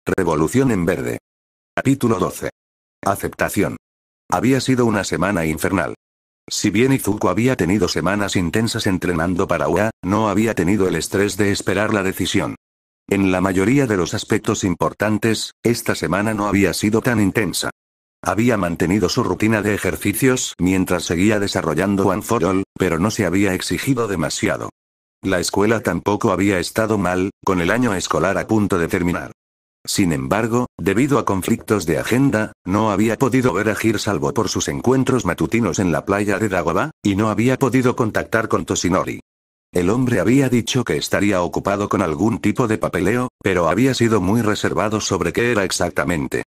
Revolución en verde. Capítulo 12. Aceptación. Había sido una semana infernal. Si bien Izuku había tenido semanas intensas entrenando para UA, no había tenido el estrés de esperar la decisión. En la mayoría de los aspectos importantes, esta semana no había sido tan intensa. Había mantenido su rutina de ejercicios mientras seguía desarrollando One for All, pero no se había exigido demasiado. La escuela tampoco había estado mal, con el año escolar a punto de terminar. Sin embargo, debido a conflictos de agenda, no había podido ver a Hir salvo por sus encuentros matutinos en la playa de Dagobah, y no había podido contactar con Toshinori. El hombre había dicho que estaría ocupado con algún tipo de papeleo, pero había sido muy reservado sobre qué era exactamente.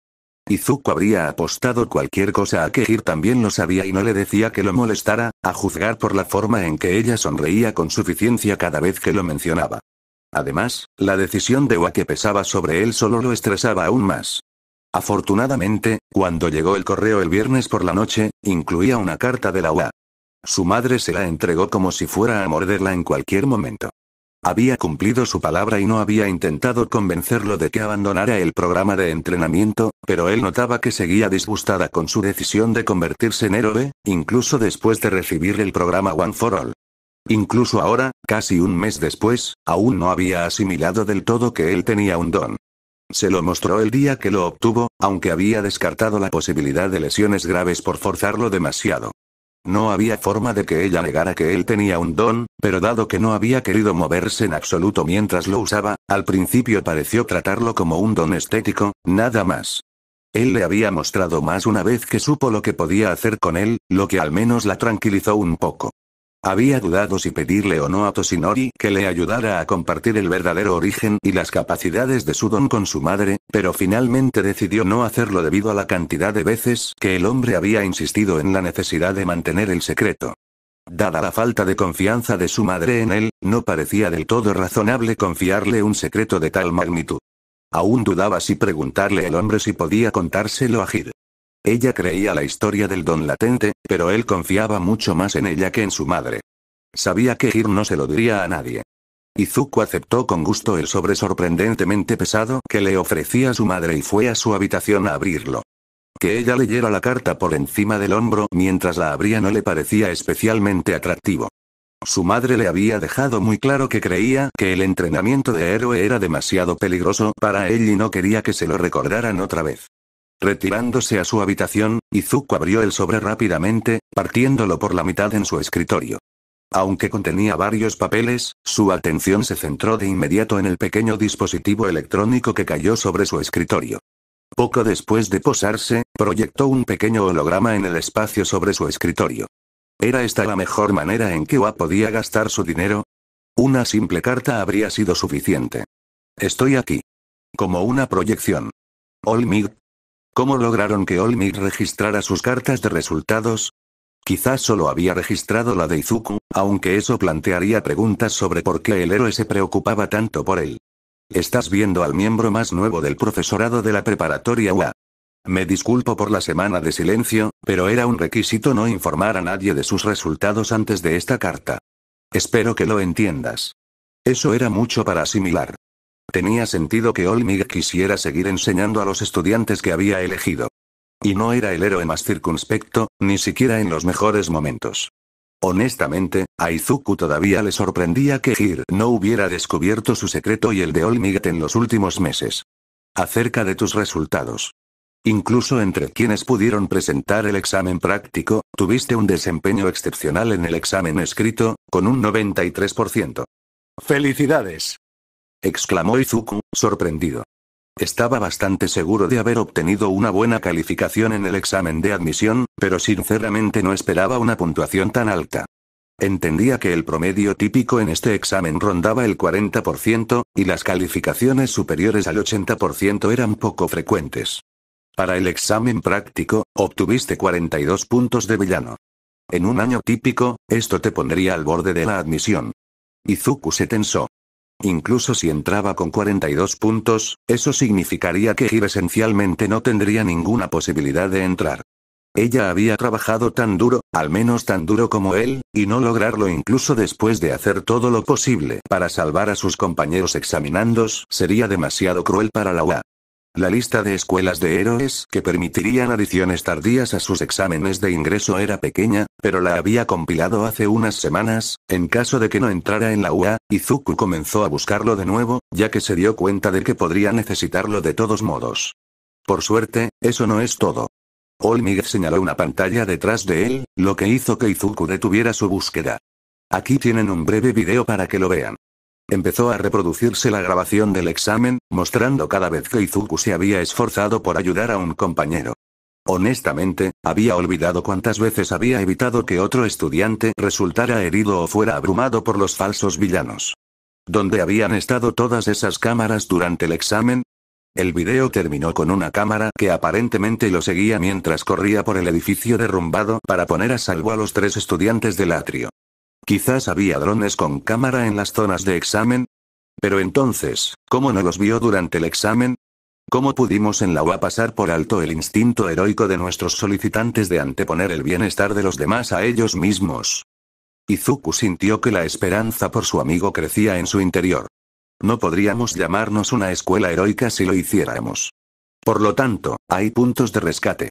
Izuku habría apostado cualquier cosa a que Hir también lo sabía y no le decía que lo molestara, a juzgar por la forma en que ella sonreía con suficiencia cada vez que lo mencionaba. Además, la decisión de UA que pesaba sobre él solo lo estresaba aún más. Afortunadamente, cuando llegó el correo el viernes por la noche, incluía una carta de la UA. Su madre se la entregó como si fuera a morderla en cualquier momento. Había cumplido su palabra y no había intentado convencerlo de que abandonara el programa de entrenamiento, pero él notaba que seguía disgustada con su decisión de convertirse en héroe, incluso después de recibir el programa One for All. Incluso ahora, casi un mes después, aún no había asimilado del todo que él tenía un don. Se lo mostró el día que lo obtuvo, aunque había descartado la posibilidad de lesiones graves por forzarlo demasiado. No había forma de que ella negara que él tenía un don, pero dado que no había querido moverse en absoluto mientras lo usaba, al principio pareció tratarlo como un don estético, nada más. Él le había mostrado más una vez que supo lo que podía hacer con él, lo que al menos la tranquilizó un poco. Había dudado si pedirle o no a Toshinori que le ayudara a compartir el verdadero origen y las capacidades de su don con su madre, pero finalmente decidió no hacerlo debido a la cantidad de veces que el hombre había insistido en la necesidad de mantener el secreto. Dada la falta de confianza de su madre en él, no parecía del todo razonable confiarle un secreto de tal magnitud. Aún dudaba si preguntarle al hombre si podía contárselo a Hir. Ella creía la historia del don latente, pero él confiaba mucho más en ella que en su madre. Sabía que Hir no se lo diría a nadie. Izuku aceptó con gusto el sobre sorprendentemente pesado que le ofrecía su madre y fue a su habitación a abrirlo. Que ella leyera la carta por encima del hombro mientras la abría no le parecía especialmente atractivo. Su madre le había dejado muy claro que creía que el entrenamiento de héroe era demasiado peligroso para él y no quería que se lo recordaran otra vez. Retirándose a su habitación, Izuku abrió el sobre rápidamente, partiéndolo por la mitad en su escritorio. Aunque contenía varios papeles, su atención se centró de inmediato en el pequeño dispositivo electrónico que cayó sobre su escritorio. Poco después de posarse, proyectó un pequeño holograma en el espacio sobre su escritorio. ¿Era esta la mejor manera en que UA podía gastar su dinero? Una simple carta habría sido suficiente. Estoy aquí. Como una proyección. All Might. ¿Cómo lograron que All Might registrara sus cartas de resultados? Quizás solo había registrado la de Izuku, aunque eso plantearía preguntas sobre por qué el héroe se preocupaba tanto por él. Estás viendo al miembro más nuevo del profesorado de la preparatoria UA. Me disculpo por la semana de silencio, pero era un requisito no informar a nadie de sus resultados antes de esta carta. Espero que lo entiendas. Eso era mucho para asimilar. Tenía sentido que All Might quisiera seguir enseñando a los estudiantes que había elegido. Y no era el héroe más circunspecto, ni siquiera en los mejores momentos. Honestamente, a Izuku todavía le sorprendía que Hir no hubiera descubierto su secreto y el de All Might en los últimos meses. Acerca de tus resultados. Incluso entre quienes pudieron presentar el examen práctico, tuviste un desempeño excepcional en el examen escrito, con un 93%. ¡Felicidades!, exclamó Izuku, sorprendido. Estaba bastante seguro de haber obtenido una buena calificación en el examen de admisión, pero sinceramente no esperaba una puntuación tan alta. Entendía que el promedio típico en este examen rondaba el 40%, y las calificaciones superiores al 80% eran poco frecuentes. Para el examen práctico, obtuviste 42 puntos de villano. En un año típico, esto te pondría al borde de la admisión. Izuku se tensó. Incluso si entraba con 42 puntos, eso significaría que Hir esencialmente no tendría ninguna posibilidad de entrar. Ella había trabajado tan duro, al menos tan duro como él, y no lograrlo incluso después de hacer todo lo posible para salvar a sus compañeros examinandos sería demasiado cruel para la UA. La lista de escuelas de héroes que permitirían adiciones tardías a sus exámenes de ingreso era pequeña, pero la había compilado hace unas semanas, en caso de que no entrara en la UA, Izuku comenzó a buscarlo de nuevo, ya que se dio cuenta de que podría necesitarlo de todos modos. Por suerte, eso no es todo. All Might señaló una pantalla detrás de él, lo que hizo que Izuku detuviera su búsqueda. Aquí tienen un breve video para que lo vean. Empezó a reproducirse la grabación del examen, mostrando cada vez que Izuku se había esforzado por ayudar a un compañero. Honestamente, había olvidado cuántas veces había evitado que otro estudiante resultara herido o fuera abrumado por los falsos villanos. ¿Dónde habían estado todas esas cámaras durante el examen? El video terminó con una cámara que aparentemente lo seguía mientras corría por el edificio derrumbado para poner a salvo a los 3 estudiantes del atrio. Quizás había drones con cámara en las zonas de examen. Pero entonces, ¿cómo no los vio durante el examen? ¿Cómo pudimos en la UA pasar por alto el instinto heroico de nuestros solicitantes de anteponer el bienestar de los demás a ellos mismos? Izuku sintió que la esperanza por su amigo crecía en su interior. No podríamos llamarnos una escuela heroica si lo hiciéramos. Por lo tanto, hay puntos de rescate.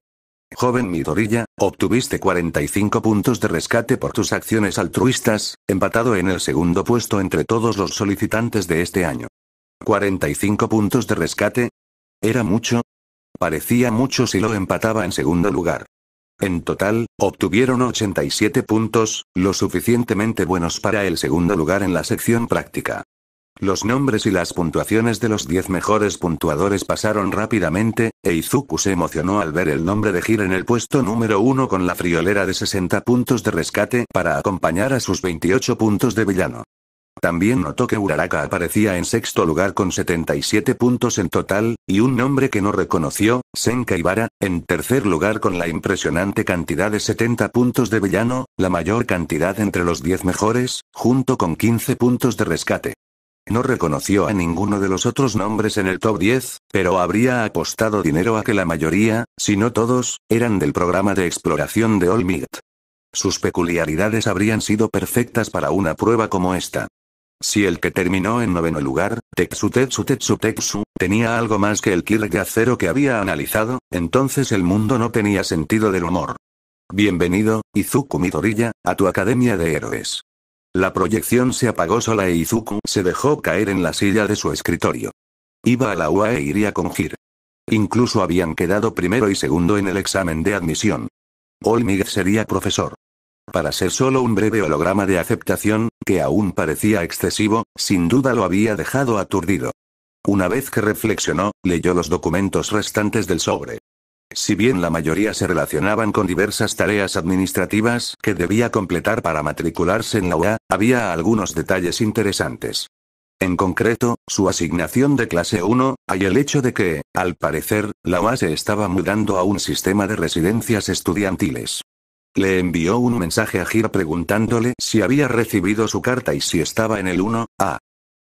Joven Midoriya, obtuviste 45 puntos de rescate por tus acciones altruistas, empatado en el segundo puesto entre todos los solicitantes de este año. 45 puntos de rescate. ¿Era mucho? Parecía mucho si lo empataba en segundo lugar. En total, obtuvieron 87 puntos, lo suficientemente buenos para el segundo lugar en la sección práctica. Los nombres y las puntuaciones de los 10 mejores puntuadores pasaron rápidamente, e Izuku se emocionó al ver el nombre de Hiro en el puesto número 1 con la friolera de 60 puntos de rescate para acompañar a sus 28 puntos de villano. También notó que Uraraka aparecía en sexto lugar con 77 puntos en total, y un nombre que no reconoció, Senka Ibara, en tercer lugar con la impresionante cantidad de 70 puntos de villano, la mayor cantidad entre los 10 mejores, junto con 15 puntos de rescate. No reconoció a ninguno de los otros nombres en el top 10, pero habría apostado dinero a que la mayoría, si no todos, eran del programa de exploración de All Might. Sus peculiaridades habrían sido perfectas para una prueba como esta. Si el que terminó en noveno lugar, Tetsu, tenía algo más que el Kirya Zero que había analizado, entonces el mundo no tenía sentido del humor. Bienvenido, Izuku Midoriya, a tu academia de héroes. La proyección se apagó sola e Izuku se dejó caer en la silla de su escritorio. Iba a la UA e iría con Hiro. Incluso habían quedado primero y segundo en el examen de admisión. All Might sería profesor. Para ser solo un breve holograma de aceptación, que aún parecía excesivo, sin duda lo había dejado aturdido. Una vez que reflexionó, leyó los documentos restantes del sobre. Si bien la mayoría se relacionaban con diversas tareas administrativas que debía completar para matricularse en la UA, había algunos detalles interesantes. En concreto, su asignación de clase 1, y el hecho de que, al parecer, la UA se estaba mudando a un sistema de residencias estudiantiles. Le envió un mensaje a Hiro preguntándole si había recibido su carta y si estaba en el 1A.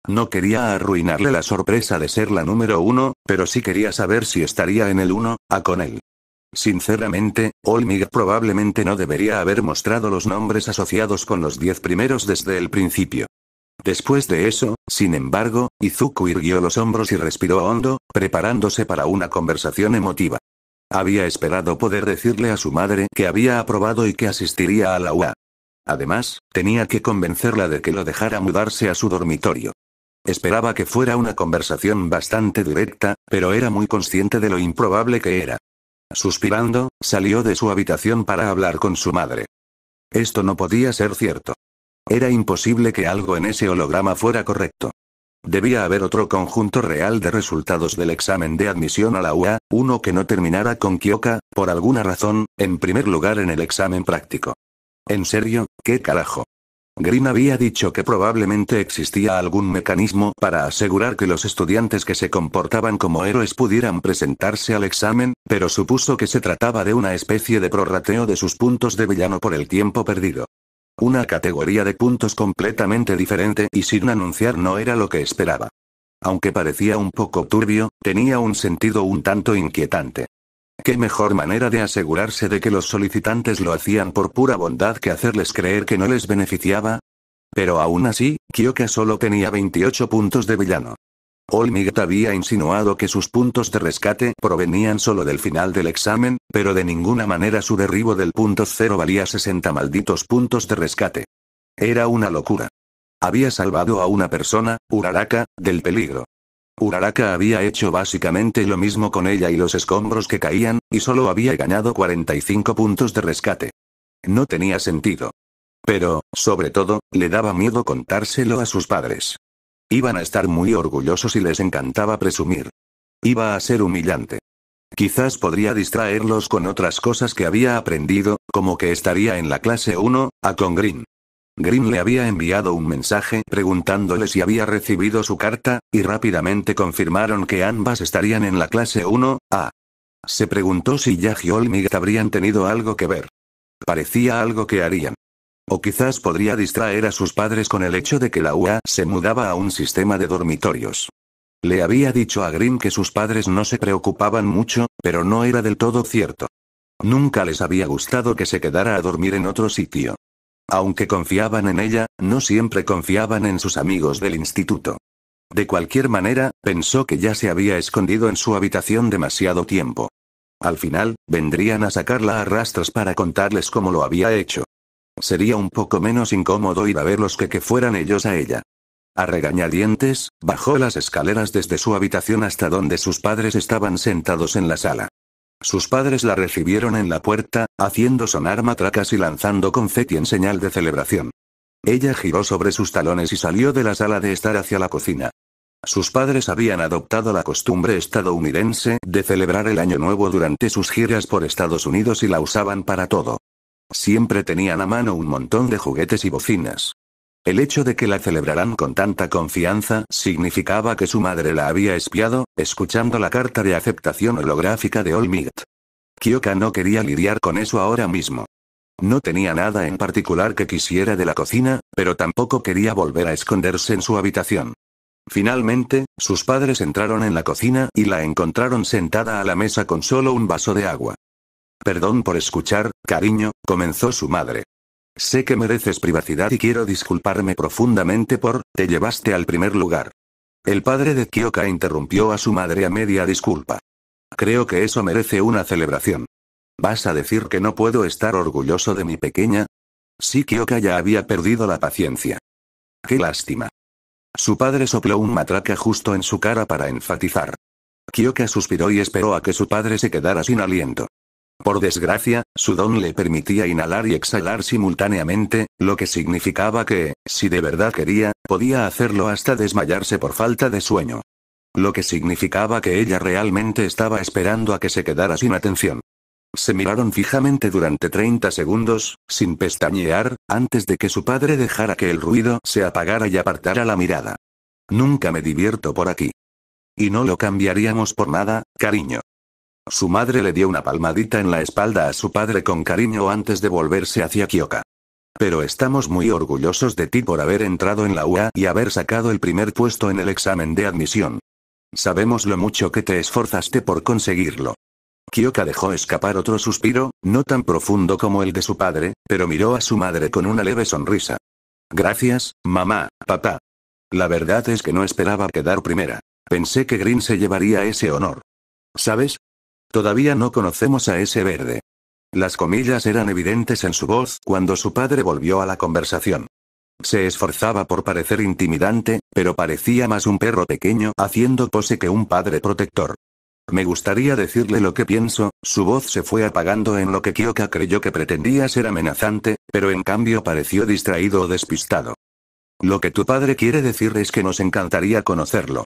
No quería arruinarle la sorpresa de ser la número 1, pero sí quería saber si estaría en el 1A con él. Sinceramente, All Might probablemente no debería haber mostrado los nombres asociados con los 10 primeros desde el principio. Después de eso, sin embargo, Izuku irguió los hombros y respiró hondo, preparándose para una conversación emotiva. Había esperado poder decirle a su madre que había aprobado y que asistiría a la UA. Además, tenía que convencerla de que lo dejara mudarse a su dormitorio. Esperaba que fuera una conversación bastante directa, pero era muy consciente de lo improbable que era. Suspirando, salió de su habitación para hablar con su madre. Esto no podía ser cierto. Era imposible que algo en ese holograma fuera correcto. Debía haber otro conjunto real de resultados del examen de admisión a la UA, uno que no terminara con Kyoka, por alguna razón, en primer lugar en el examen práctico. ¿En serio? ¿Qué carajo? Green había dicho que probablemente existía algún mecanismo para asegurar que los estudiantes que se comportaban como héroes pudieran presentarse al examen, pero supuso que se trataba de una especie de prorrateo de sus puntos de villano por el tiempo perdido. Una categoría de puntos completamente diferente y sin anunciar no era lo que esperaba. Aunque parecía un poco turbio, tenía un sentido un tanto inquietante. ¿Qué mejor manera de asegurarse de que los solicitantes lo hacían por pura bondad que hacerles creer que no les beneficiaba? Pero aún así, Kyoka solo tenía 28 puntos de villano. All Might había insinuado que sus puntos de rescate provenían solo del final del examen, pero de ninguna manera su derribo del punto cero valía 60 malditos puntos de rescate. Era una locura. Había salvado a una persona, Uraraka, del peligro. Uraraka había hecho básicamente lo mismo con ella y los escombros que caían, y solo había ganado 45 puntos de rescate. No tenía sentido. Pero, sobre todo, le daba miedo contárselo a sus padres. Iban a estar muy orgullosos y les encantaba presumir. Iba a ser humillante. Quizás podría distraerlos con otras cosas que había aprendido, como que estaría en la clase 1A con Green. Green le había enviado un mensaje preguntándole si había recibido su carta, y rápidamente confirmaron que ambas estarían en la clase 1A. Se preguntó si Jack y All Might habrían tenido algo que ver. Parecía algo que harían. O quizás podría distraer a sus padres con el hecho de que la UA se mudaba a un sistema de dormitorios. Le había dicho a Green que sus padres no se preocupaban mucho, pero no era del todo cierto. Nunca les había gustado que se quedara a dormir en otro sitio. Aunque confiaban en ella, no siempre confiaban en sus amigos del instituto. De cualquier manera, pensó que ya se había escondido en su habitación demasiado tiempo. Al final, vendrían a sacarla a rastras para contarles cómo lo había hecho. Sería un poco menos incómodo ir a verlos que fueran ellos a ella. A regañadientes, bajó las escaleras desde su habitación hasta donde sus padres estaban sentados en la sala. Sus padres la recibieron en la puerta, haciendo sonar matracas y lanzando confeti en señal de celebración. Ella giró sobre sus talones y salió de la sala de estar hacia la cocina. Sus padres habían adoptado la costumbre estadounidense de celebrar el Año Nuevo durante sus giras por Estados Unidos y la usaban para todo. Siempre tenían a mano un montón de juguetes y bocinas. El hecho de que la celebraran con tanta confianza significaba que su madre la había espiado, escuchando la carta de aceptación holográfica de All Might. Kyoka no quería lidiar con eso ahora mismo. No tenía nada en particular que quisiera de la cocina, pero tampoco quería volver a esconderse en su habitación. Finalmente, sus padres entraron en la cocina y la encontraron sentada a la mesa con solo un vaso de agua. Perdón por escuchar, cariño, comenzó su madre. Sé que mereces privacidad y quiero disculparme profundamente por, te llevaste al primer lugar. El padre de Kyoka interrumpió a su madre a media disculpa. Creo que eso merece una celebración. ¿Vas a decir que no puedo estar orgulloso de mi pequeña? Sí, Kyoka ya había perdido la paciencia. Qué lástima. Su padre sopló un matraca justo en su cara para enfatizar. Kyoka suspiró y esperó a que su padre se quedara sin aliento. Por desgracia, su don le permitía inhalar y exhalar simultáneamente, lo que significaba que, si de verdad quería, podía hacerlo hasta desmayarse por falta de sueño. Lo que significaba que ella realmente estaba esperando a que se quedara sin atención. Se miraron fijamente durante 30 segundos, sin pestañear, antes de que su padre dejara que el ruido se apagara y apartara la mirada. Nunca me divierto por aquí. Y no lo cambiaríamos por nada, cariño. Su madre le dio una palmadita en la espalda a su padre con cariño antes de volverse hacia Kyoka. Pero estamos muy orgullosos de ti por haber entrado en la UA y haber sacado el primer puesto en el examen de admisión. Sabemos lo mucho que te esforzaste por conseguirlo. Kyoka dejó escapar otro suspiro, no tan profundo como el de su padre, pero miró a su madre con una leve sonrisa. Gracias, mamá, papá. La verdad es que no esperaba quedar primera. Pensé que Green se llevaría ese honor. ¿Sabes? Todavía no conocemos a ese verde. Las comillas eran evidentes en su voz cuando su padre volvió a la conversación. Se esforzaba por parecer intimidante, pero parecía más un perro pequeño haciendo pose que un padre protector. Me gustaría decirle lo que pienso, su voz se fue apagando en lo que Kyoka creyó que pretendía ser amenazante, pero en cambio pareció distraído o despistado. Lo que tu padre quiere decir es que nos encantaría conocerlo.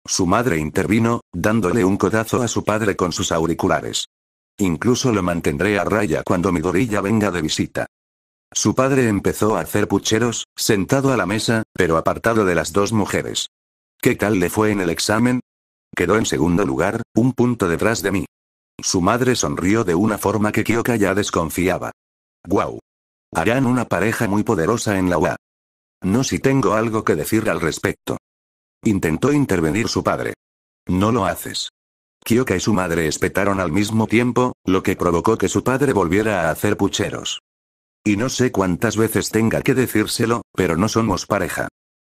Su madre intervino, dándole un codazo a su padre con sus auriculares. Incluso lo mantendré a raya cuando Midoriya venga de visita. Su padre empezó a hacer pucheros, sentado a la mesa, pero apartado de las dos mujeres. ¿Qué tal le fue en el examen? Quedó en segundo lugar, un punto detrás de mí. Su madre sonrió de una forma que Kyoka ya desconfiaba. ¡Guau! Harán una pareja muy poderosa en la UA. No si tengo algo que decir al respecto. Intentó intervenir su padre. No lo haces. Kyoka y su madre espetaron al mismo tiempo, lo que provocó que su padre volviera a hacer pucheros. Y no sé cuántas veces tenga que decírselo, pero no somos pareja.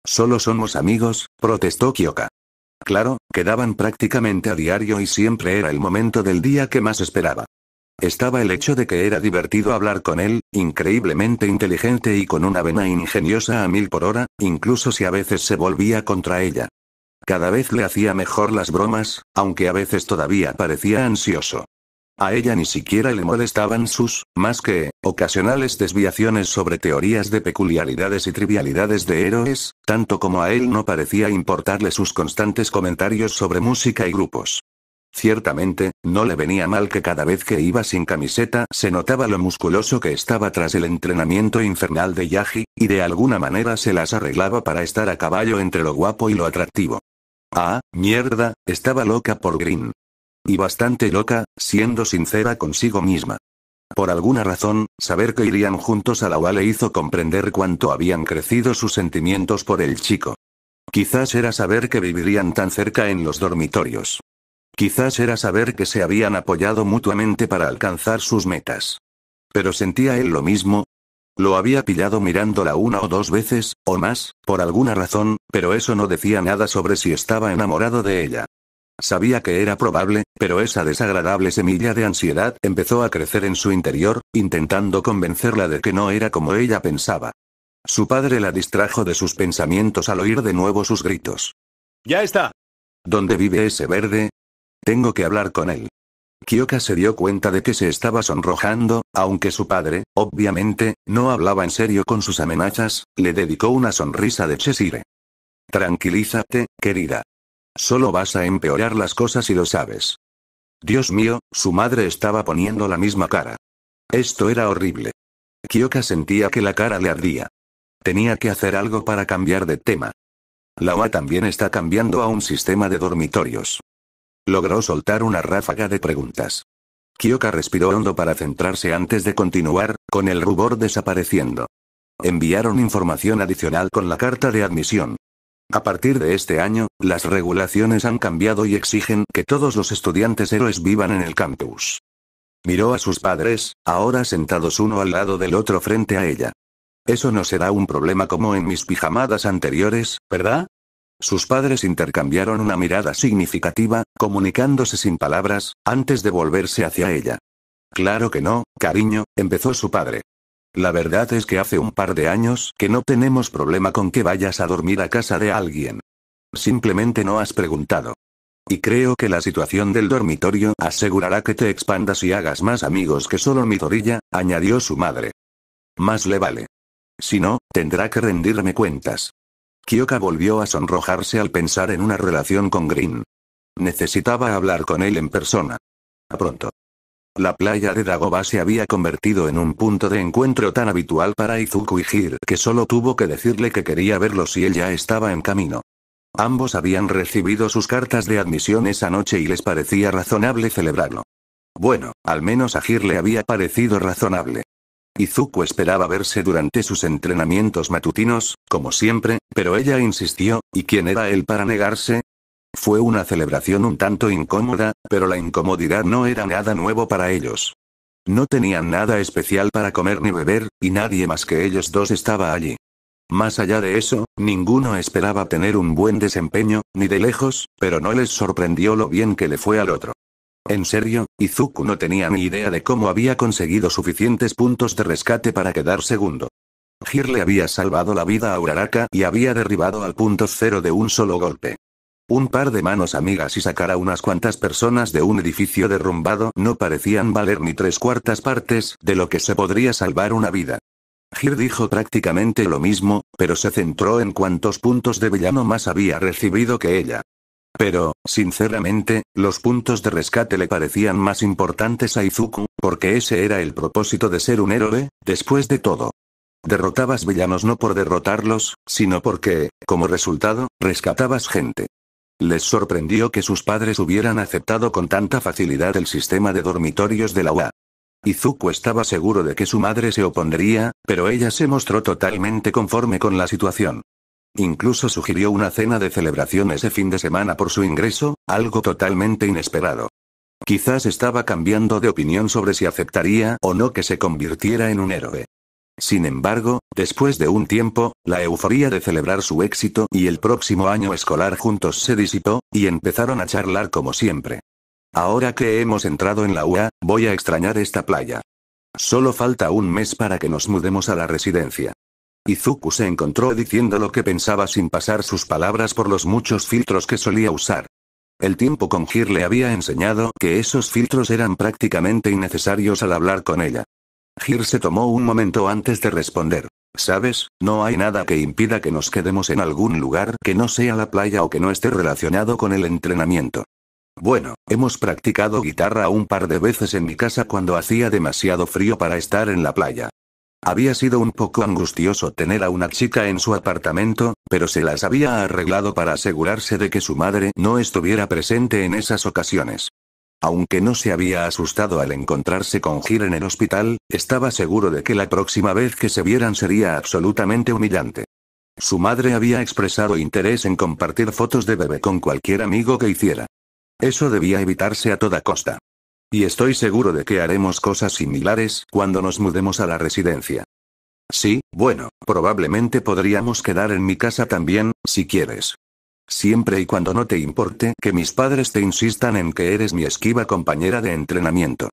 Solo somos amigos, protestó Kyoka. Claro, quedaban prácticamente a diario y siempre era el momento del día que más esperaba. Estaba el hecho de que era divertido hablar con él, increíblemente inteligente y con una vena ingeniosa a 1000 por hora, incluso si a veces se volvía contra ella. Cada vez le hacía mejor las bromas, aunque a veces todavía parecía ansioso. A ella ni siquiera le molestaban sus, más que, ocasionales desviaciones sobre teorías de peculiaridades y trivialidades de héroes, tanto como a él no parecía importarle sus constantes comentarios sobre música y grupos. Ciertamente, no le venía mal que cada vez que iba sin camiseta se notaba lo musculoso que estaba tras el entrenamiento infernal de Yagi, y de alguna manera se las arreglaba para estar a caballo entre lo guapo y lo atractivo. Ah, mierda, estaba loca por Green. Y bastante loca, siendo sincera consigo misma. Por alguna razón, saber que irían juntos a la UA le hizo comprender cuánto habían crecido sus sentimientos por el chico. Quizás era saber que vivirían tan cerca en los dormitorios. Quizás era saber que se habían apoyado mutuamente para alcanzar sus metas. Pero ¿sentía él lo mismo? Lo había pillado mirándola 1 o 2 veces, o más, por alguna razón, pero eso no decía nada sobre si estaba enamorado de ella. Sabía que era probable, pero esa desagradable semilla de ansiedad empezó a crecer en su interior, intentando convencerla de que no era como ella pensaba. Su padre la distrajo de sus pensamientos al oír de nuevo sus gritos. ¡Ya está! ¿Dónde vive ese verde? Tengo que hablar con él. Kyoka se dio cuenta de que se estaba sonrojando, aunque su padre, obviamente, no hablaba en serio con sus amenazas, le dedicó una sonrisa de Cheshire. Tranquilízate, querida. Solo vas a empeorar las cosas y lo sabes. Dios mío, su madre estaba poniendo la misma cara. Esto era horrible. Kyoka sentía que la cara le ardía. Tenía que hacer algo para cambiar de tema. La UA también está cambiando a un sistema de dormitorios. Logró soltar una ráfaga de preguntas. Kyoka respiró hondo para centrarse antes de continuar, con el rubor desapareciendo. Enviaron información adicional con la carta de admisión. A partir de este año, las regulaciones han cambiado y exigen que todos los estudiantes héroes vivan en el campus. Miró a sus padres, ahora sentados uno al lado del otro frente a ella. Eso no será un problema como en mis pijamadas anteriores, ¿verdad? Sus padres intercambiaron una mirada significativa, comunicándose sin palabras, antes de volverse hacia ella. Claro que no, cariño, empezó su padre. La verdad es que hace un par de años que no tenemos problema con que vayas a dormir a casa de alguien. Simplemente no has preguntado. Y creo que la situación del dormitorio asegurará que te expandas y hagas más amigos que solo Midoriya, añadió su madre. Más le vale. Si no, tendrá que rendirme cuentas. Kyoka volvió a sonrojarse al pensar en una relación con Green. Necesitaba hablar con él en persona. Pronto. La playa de Dagobah se había convertido en un punto de encuentro tan habitual para Izuku y Hir que solo tuvo que decirle que quería verlos y él ya estaba en camino. Ambos habían recibido sus cartas de admisión esa noche y les parecía razonable celebrarlo. Bueno, al menos a Hir le había parecido razonable. Izuku esperaba verse durante sus entrenamientos matutinos, como siempre, pero ella insistió, ¿y quién era él para negarse? Fue una celebración un tanto incómoda, pero la incomodidad no era nada nuevo para ellos. No tenían nada especial para comer ni beber, y nadie más que ellos dos estaba allí. Más allá de eso, ninguno esperaba tener un buen desempeño, ni de lejos, pero no les sorprendió lo bien que le fue al otro. En serio, Izuku no tenía ni idea de cómo había conseguido suficientes puntos de rescate para quedar segundo. Hir le había salvado la vida a Uraraka y había derribado al punto cero de un solo golpe. Un par de manos amigas y sacar a unas cuantas personas de un edificio derrumbado no parecían valer ni 3/4 partes de lo que se podría salvar una vida. Hir dijo prácticamente lo mismo, pero se centró en cuántos puntos de villano más había recibido que ella. Pero, sinceramente, los puntos de rescate le parecían más importantes a Izuku, porque ese era el propósito de ser un héroe, después de todo. Derrotabas villanos no por derrotarlos, sino porque, como resultado, rescatabas gente. Les sorprendió que sus padres hubieran aceptado con tanta facilidad el sistema de dormitorios de la UA. Izuku estaba seguro de que su madre se opondría, pero ella se mostró totalmente conforme con la situación. Incluso sugirió una cena de celebración ese fin de semana por su ingreso, algo totalmente inesperado. Quizás estaba cambiando de opinión sobre si aceptaría o no que se convirtiera en un héroe. Sin embargo, después de un tiempo, la euforía de celebrar su éxito y el próximo año escolar juntos se disipó, y empezaron a charlar como siempre. Ahora que hemos entrado en la UA, voy a extrañar esta playa. Solo falta un mes para que nos mudemos a la residencia. Izuku se encontró diciendo lo que pensaba sin pasar sus palabras por los muchos filtros que solía usar. El tiempo con Hir le había enseñado que esos filtros eran prácticamente innecesarios al hablar con ella. Hir se tomó un momento antes de responder. ¿Sabes? No hay nada que impida que nos quedemos en algún lugar que no sea la playa o que no esté relacionado con el entrenamiento. Bueno, hemos practicado guitarra un par de veces en mi casa cuando hacía demasiado frío para estar en la playa. Había sido un poco angustioso tener a una chica en su apartamento, pero se las había arreglado para asegurarse de que su madre no estuviera presente en esas ocasiones. Aunque no se había asustado al encontrarse con Hir en el hospital, estaba seguro de que la próxima vez que se vieran sería absolutamente humillante. Su madre había expresado interés en compartir fotos de bebé con cualquier amigo que hiciera. Eso debía evitarse a toda costa. Y estoy seguro de que haremos cosas similares cuando nos mudemos a la residencia. Sí, bueno, probablemente podríamos quedar en mi casa también, si quieres. Siempre y cuando no te importe que mis padres te insistan en que eres mi esquiva compañera de entrenamiento.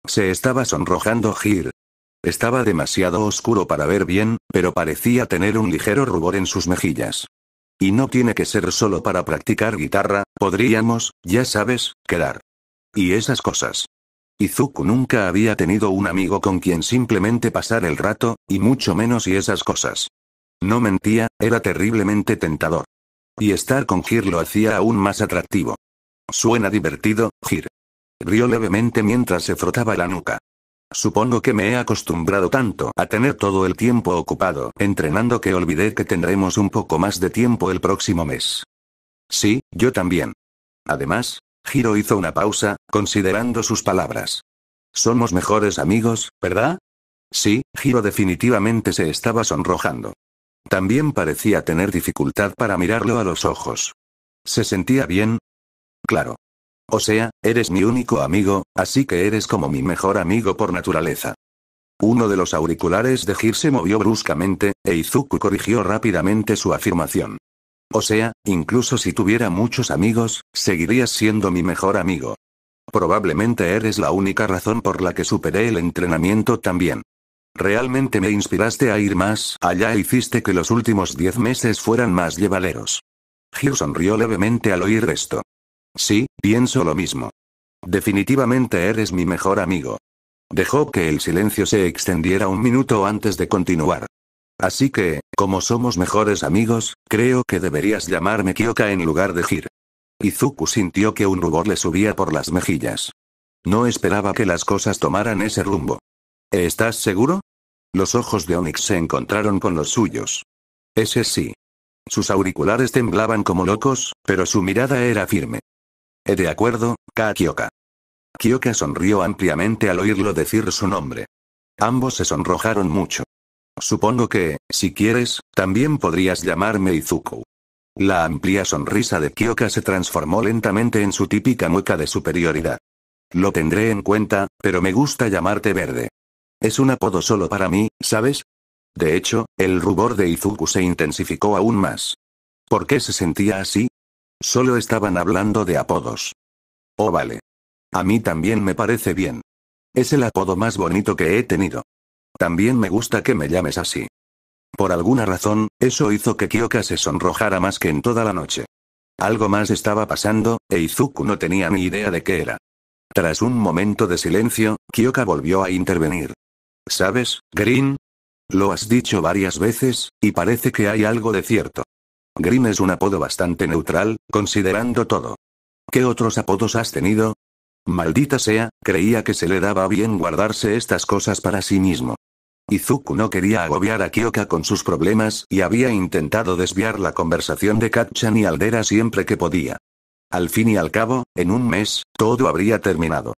Se estaba sonrojando Hir. Estaba demasiado oscuro para ver bien, pero parecía tener un ligero rubor en sus mejillas. Y no tiene que ser solo para practicar guitarra, podríamos, ya sabes, quedar. Y esas cosas. Izuku nunca había tenido un amigo con quien simplemente pasar el rato, y mucho menos y esas cosas. No mentía, era terriblemente tentador. Y estar con Hir lo hacía aún más atractivo. Suena divertido, Hir. Rió levemente mientras se frotaba la nuca. Supongo que me he acostumbrado tanto a tener todo el tiempo ocupado entrenando que olvidé que tendremos un poco más de tiempo el próximo mes. Sí, yo también. Además, Hiro hizo una pausa, considerando sus palabras. Somos mejores amigos, ¿verdad? Sí, Hiro definitivamente se estaba sonrojando. También parecía tener dificultad para mirarlo a los ojos. ¿Se sentía bien? Claro. O sea, eres mi único amigo, así que eres como mi mejor amigo por naturaleza. Uno de los auriculares de Hir se movió bruscamente, e Izuku corrigió rápidamente su afirmación. O sea, incluso si tuviera muchos amigos, seguirías siendo mi mejor amigo. Probablemente eres la única razón por la que superé el entrenamiento también. Realmente me inspiraste a ir más allá e hiciste que los últimos 10 meses fueran más llevaderos. Hir sonrió levemente al oír esto. Sí, pienso lo mismo. Definitivamente eres mi mejor amigo. Dejó que el silencio se extendiera un minuto antes de continuar. Así que, como somos mejores amigos, creo que deberías llamarme Kyoka en lugar de Hir. Izuku sintió que un rubor le subía por las mejillas. No esperaba que las cosas tomaran ese rumbo. ¿Estás seguro? Los ojos de Onyx se encontraron con los suyos. Ese sí. Sus auriculares temblaban como locos, pero su mirada era firme. De acuerdo, Kyoka. Kyoka sonrió ampliamente al oírlo decir su nombre. Ambos se sonrojaron mucho. Supongo que, si quieres, también podrías llamarme Izuku. La amplia sonrisa de Kyoka se transformó lentamente en su típica mueca de superioridad. Lo tendré en cuenta, pero me gusta llamarte Verde. Es un apodo solo para mí, ¿sabes? De hecho, el rubor de Izuku se intensificó aún más. ¿Por qué se sentía así? Solo estaban hablando de apodos. Oh, vale. A mí también me parece bien. Es el apodo más bonito que he tenido. También me gusta que me llames así. Por alguna razón, eso hizo que Kyoka se sonrojara más que en toda la noche. Algo más estaba pasando, e Izuku no tenía ni idea de qué era. Tras un momento de silencio, Kyoka volvió a intervenir. ¿Sabes, Green? Lo has dicho varias veces, y parece que hay algo de cierto. Green es un apodo bastante neutral, considerando todo. ¿Qué otros apodos has tenido? Maldita sea, creía que se le daba bien guardarse estas cosas para sí mismo. Izuku no quería agobiar a Kyoka con sus problemas y había intentado desviar la conversación de Kacchan y Aldera siempre que podía. Al fin y al cabo, en un mes, todo habría terminado.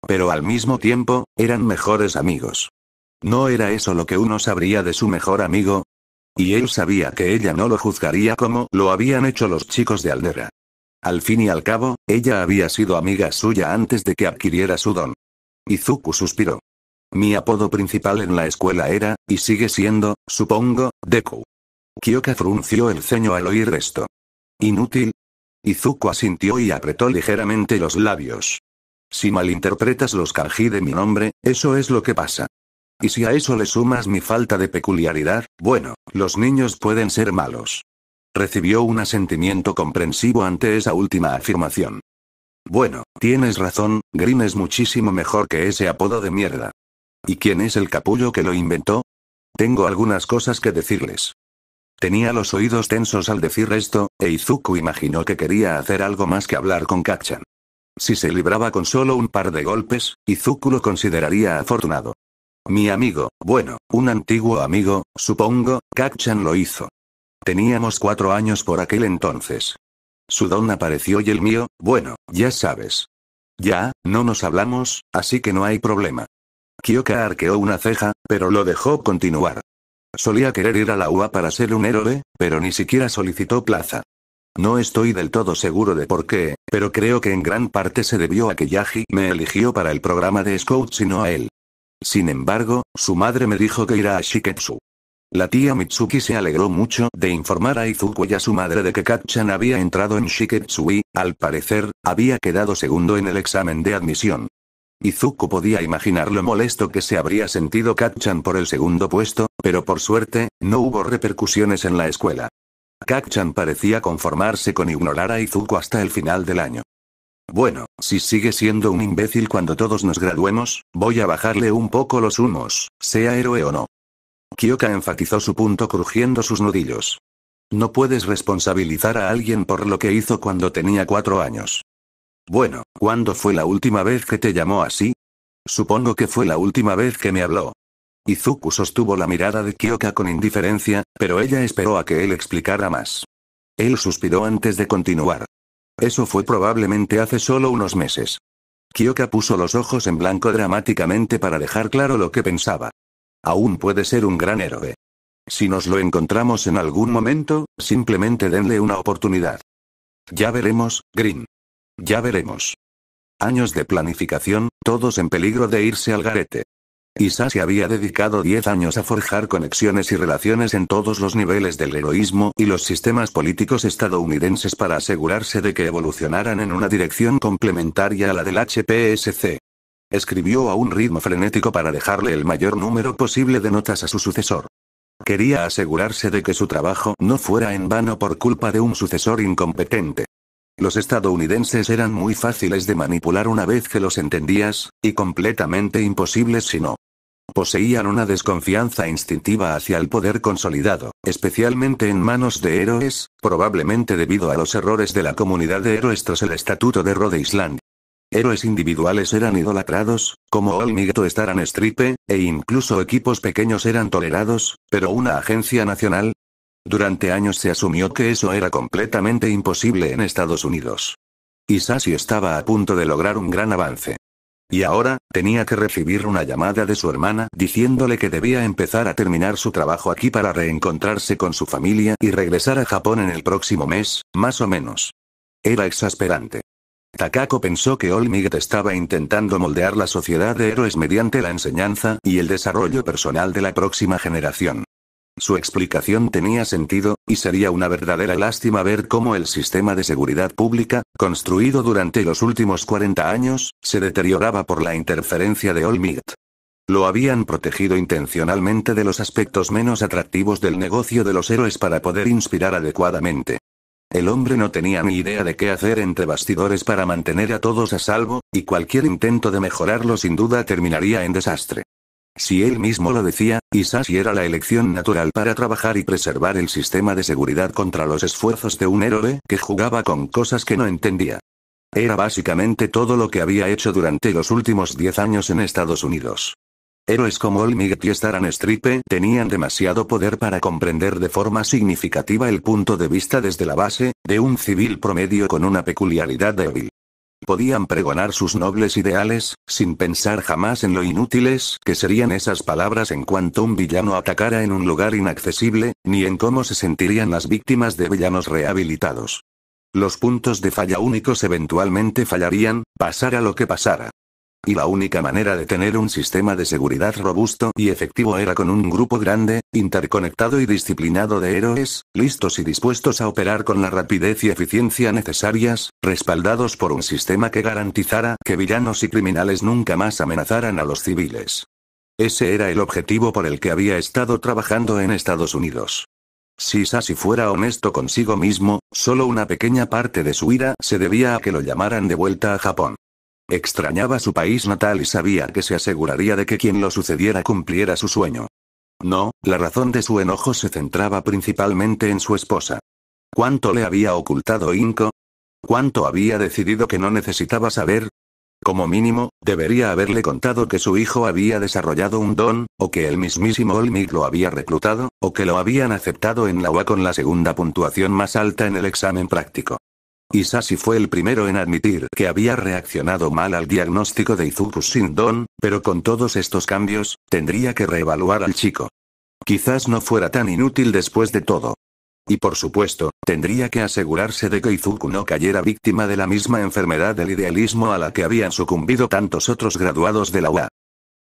Pero al mismo tiempo, eran mejores amigos. ¿No era eso lo que uno sabría de su mejor amigo? Y él sabía que ella no lo juzgaría como lo habían hecho los chicos de Aldera. Al fin y al cabo, ella había sido amiga suya antes de que adquiriera su don. Izuku suspiró. Mi apodo principal en la escuela era, y sigue siendo, supongo, Deku. Kyoka frunció el ceño al oír esto. ¿Inútil? Izuku asintió y apretó ligeramente los labios. Si malinterpretas los kanji de mi nombre, eso es lo que pasa. Y si a eso le sumas mi falta de peculiaridad, bueno, los niños pueden ser malos. Recibió un asentimiento comprensivo ante esa última afirmación. Bueno, tienes razón, Green es muchísimo mejor que ese apodo de mierda. ¿Y quién es el capullo que lo inventó? Tengo algunas cosas que decirles. Tenía los oídos tensos al decir esto, e Izuku imaginó que quería hacer algo más que hablar con Kacchan. Si se libraba con solo un par de golpes, Izuku lo consideraría afortunado. Mi amigo, bueno, un antiguo amigo, supongo, Kacchan lo hizo. Teníamos 4 años por aquel entonces. Su don apareció y el mío, bueno, ya sabes. Ya, no nos hablamos, así que no hay problema. Kyoka arqueó una ceja, pero lo dejó continuar. Solía querer ir a la UA para ser un héroe, pero ni siquiera solicitó plaza. No estoy del todo seguro de por qué, pero creo que en gran parte se debió a que Yagi me eligió para el programa de Scouts y no a él. Sin embargo, su madre me dijo que irá a Shiketsu. La tía Mitsuki se alegró mucho de informar a Izuku y a su madre de que Kacchan había entrado en Shiketsu y, al parecer, había quedado segundo en el examen de admisión. Izuku podía imaginar lo molesto que se habría sentido Kacchan por el segundo puesto, pero por suerte, no hubo repercusiones en la escuela. Kacchan parecía conformarse con ignorar a Izuku hasta el final del año. Bueno, si sigue siendo un imbécil cuando todos nos graduemos, voy a bajarle un poco los humos, sea héroe o no. Kyoka enfatizó su punto crujiendo sus nudillos. No puedes responsabilizar a alguien por lo que hizo cuando tenía 4 años. Bueno, ¿cuándo fue la última vez que te llamó así? Supongo que fue la última vez que me habló. Izuku sostuvo la mirada de Kyoka con indiferencia, pero ella esperó a que él explicara más. Él suspiró antes de continuar. Eso fue probablemente hace solo unos meses. Kyoka puso los ojos en blanco dramáticamente para dejar claro lo que pensaba. Aún puede ser un gran héroe. Si nos lo encontramos en algún momento, simplemente denle una oportunidad. Ya veremos, Green. Ya veremos. Años de planificación, todos en peligro de irse al garete. Isashi había dedicado 10 años a forjar conexiones y relaciones en todos los niveles del heroísmo y los sistemas políticos estadounidenses para asegurarse de que evolucionaran en una dirección complementaria a la del HPSC. Escribió a un ritmo frenético para dejarle el mayor número posible de notas a su sucesor. Quería asegurarse de que su trabajo no fuera en vano por culpa de un sucesor incompetente. Los estadounidenses eran muy fáciles de manipular una vez que los entendías, y completamente imposibles si no. Poseían una desconfianza instintiva hacia el poder consolidado, especialmente en manos de héroes, probablemente debido a los errores de la comunidad de héroes tras el estatuto de Rhode Island. Héroes individuales eran idolatrados, como All Might o Star and Stripe, e incluso equipos pequeños eran tolerados, pero una agencia nacional. Durante años se asumió que eso era completamente imposible en Estados Unidos. Isashi estaba a punto de lograr un gran avance. Y ahora, tenía que recibir una llamada de su hermana diciéndole que debía empezar a terminar su trabajo aquí para reencontrarse con su familia y regresar a Japón en el próximo mes, más o menos. Era exasperante. Takako pensó que All Might estaba intentando moldear la sociedad de héroes mediante la enseñanza y el desarrollo personal de la próxima generación. Su explicación tenía sentido, y sería una verdadera lástima ver cómo el sistema de seguridad pública, construido durante los últimos 40 años, se deterioraba por la interferencia de All Might. Lo habían protegido intencionalmente de los aspectos menos atractivos del negocio de los héroes para poder inspirar adecuadamente. El hombre no tenía ni idea de qué hacer entre bastidores para mantener a todos a salvo, y cualquier intento de mejorarlo sin duda terminaría en desastre. Si él mismo lo decía, Isashi era la elección natural para trabajar y preservar el sistema de seguridad contra los esfuerzos de un héroe que jugaba con cosas que no entendía. Era básicamente todo lo que había hecho durante los últimos 10 años en Estados Unidos. Héroes como All Might y Star and Stripe tenían demasiado poder para comprender de forma significativa el punto de vista desde la base, de un civil promedio con una peculiaridad débil. Podían pregonar sus nobles ideales, sin pensar jamás en lo inútiles que serían esas palabras en cuanto un villano atacara en un lugar inaccesible, ni en cómo se sentirían las víctimas de villanos rehabilitados. Los puntos de falla únicos eventualmente fallarían, pasara lo que pasara. Y la única manera de tener un sistema de seguridad robusto y efectivo era con un grupo grande, interconectado y disciplinado de héroes, listos y dispuestos a operar con la rapidez y eficiencia necesarias, respaldados por un sistema que garantizara que villanos y criminales nunca más amenazaran a los civiles. Ese era el objetivo por el que había estado trabajando en Estados Unidos. Si Sashi fuera honesto consigo mismo, solo una pequeña parte de su ira se debía a que lo llamaran de vuelta a Japón. Extrañaba su país natal y sabía que se aseguraría de que quien lo sucediera cumpliera su sueño. No, la razón de su enojo se centraba principalmente en su esposa. ¿Cuánto le había ocultado Inko? ¿Cuánto había decidido que no necesitaba saber? Como mínimo, debería haberle contado que su hijo había desarrollado un don, o que el mismísimo Olmec lo había reclutado, o que lo habían aceptado en la UA con la segunda puntuación más alta en el examen práctico. Isashi fue el primero en admitir que había reaccionado mal al diagnóstico de Izuku sin don, pero con todos estos cambios, tendría que reevaluar al chico. Quizás no fuera tan inútil después de todo. Y por supuesto, tendría que asegurarse de que Izuku no cayera víctima de la misma enfermedad del idealismo a la que habían sucumbido tantos otros graduados de la UA.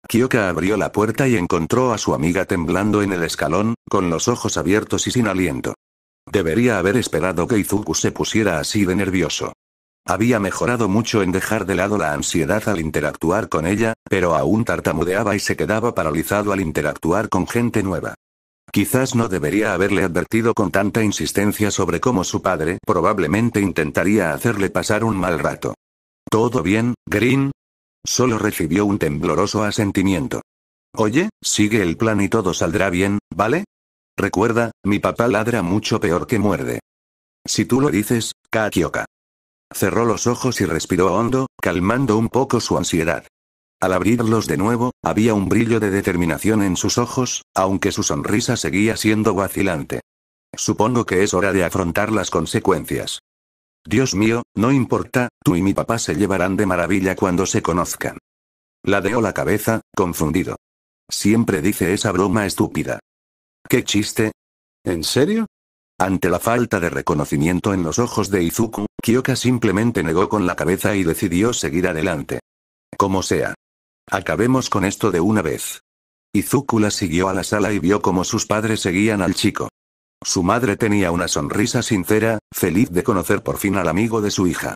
Kyoka abrió la puerta y encontró a su amiga temblando en el escalón, con los ojos abiertos y sin aliento. Debería haber esperado que Izuku se pusiera así de nervioso. Había mejorado mucho en dejar de lado la ansiedad al interactuar con ella, pero aún tartamudeaba y se quedaba paralizado al interactuar con gente nueva. Quizás no debería haberle advertido con tanta insistencia sobre cómo su padre probablemente intentaría hacerle pasar un mal rato. ¿Todo bien, Green? Solo recibió un tembloroso asentimiento. Oye, sigue el plan y todo saldrá bien, ¿vale? Recuerda, mi papá ladra mucho peor que muerde. Si tú lo dices, Kyoka. Cerró los ojos y respiró hondo, calmando un poco su ansiedad. Al abrirlos de nuevo, había un brillo de determinación en sus ojos, aunque su sonrisa seguía siendo vacilante. Supongo que es hora de afrontar las consecuencias. Dios mío, no importa, tú y mi papá se llevarán de maravilla cuando se conozcan. Ladeó la cabeza, confundido. Siempre dice esa broma estúpida. ¿Qué chiste? ¿En serio? Ante la falta de reconocimiento en los ojos de Izuku, Kyoka simplemente negó con la cabeza y decidió seguir adelante. Como sea. Acabemos con esto de una vez. Izuku la siguió a la sala y vio cómo sus padres seguían al chico. Su madre tenía una sonrisa sincera, feliz de conocer por fin al amigo de su hija.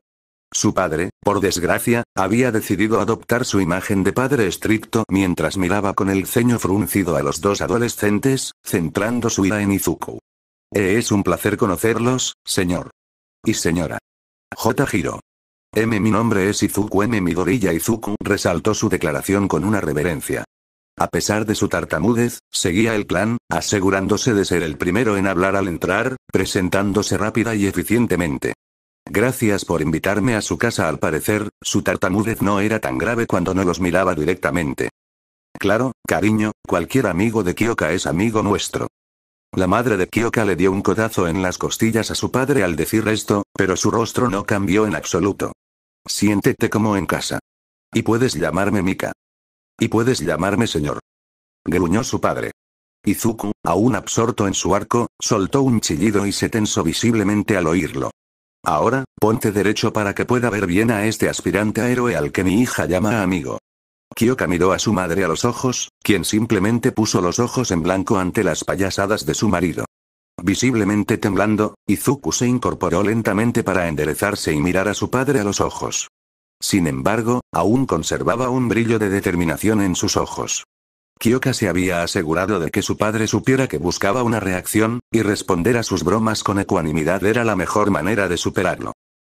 Su padre, por desgracia, había decidido adoptar su imagen de padre estricto mientras miraba con el ceño fruncido a los dos adolescentes, centrando su ira en Izuku. Es un placer conocerlos, señor. Y señora. J. Hiro. Mi nombre es Izuku Midoriya. Izuku resaltó su declaración con una reverencia. A pesar de su tartamudez, seguía el plan, asegurándose de ser el primero en hablar al entrar, presentándose rápida y eficientemente. Gracias por invitarme a su casa. Al parecer, su tartamudez no era tan grave cuando no los miraba directamente. Claro, cariño, cualquier amigo de Kyoka es amigo nuestro. La madre de Kyoka le dio un codazo en las costillas a su padre al decir esto, pero su rostro no cambió en absoluto. Siéntete como en casa. Y puedes llamarme Mika. Y puedes llamarme señor. Gruñó su padre. Izuku, aún absorto en su arco, soltó un chillido y se tensó visiblemente al oírlo. Ahora, ponte derecho para que pueda ver bien a este aspirante a héroe al que mi hija llama amigo. Kyoka miró a su madre a los ojos, quien simplemente puso los ojos en blanco ante las payasadas de su marido. Visiblemente temblando, Izuku se incorporó lentamente para enderezarse y mirar a su padre a los ojos. Sin embargo, aún conservaba un brillo de determinación en sus ojos. Kyoka se había asegurado de que su padre supiera que buscaba una reacción, y responder a sus bromas con ecuanimidad era la mejor manera de superarlo.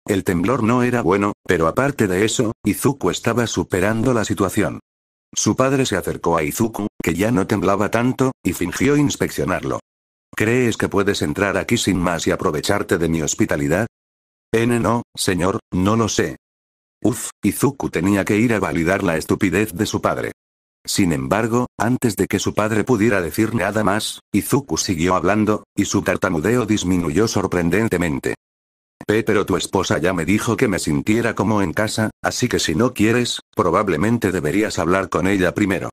El temblor no era bueno, pero aparte de eso, Izuku estaba superando la situación. Su padre se acercó a Izuku, que ya no temblaba tanto, y fingió inspeccionarlo. ¿Crees que puedes entrar aquí sin más y aprovecharte de mi hospitalidad? No, señor, no lo sé. Izuku tenía que ir a validar la estupidez de su padre. Sin embargo, antes de que su padre pudiera decir nada más, Izuku siguió hablando, y su tartamudeo disminuyó sorprendentemente. Pero tu esposa ya me dijo que me sintiera como en casa, así que si no quieres, probablemente deberías hablar con ella primero.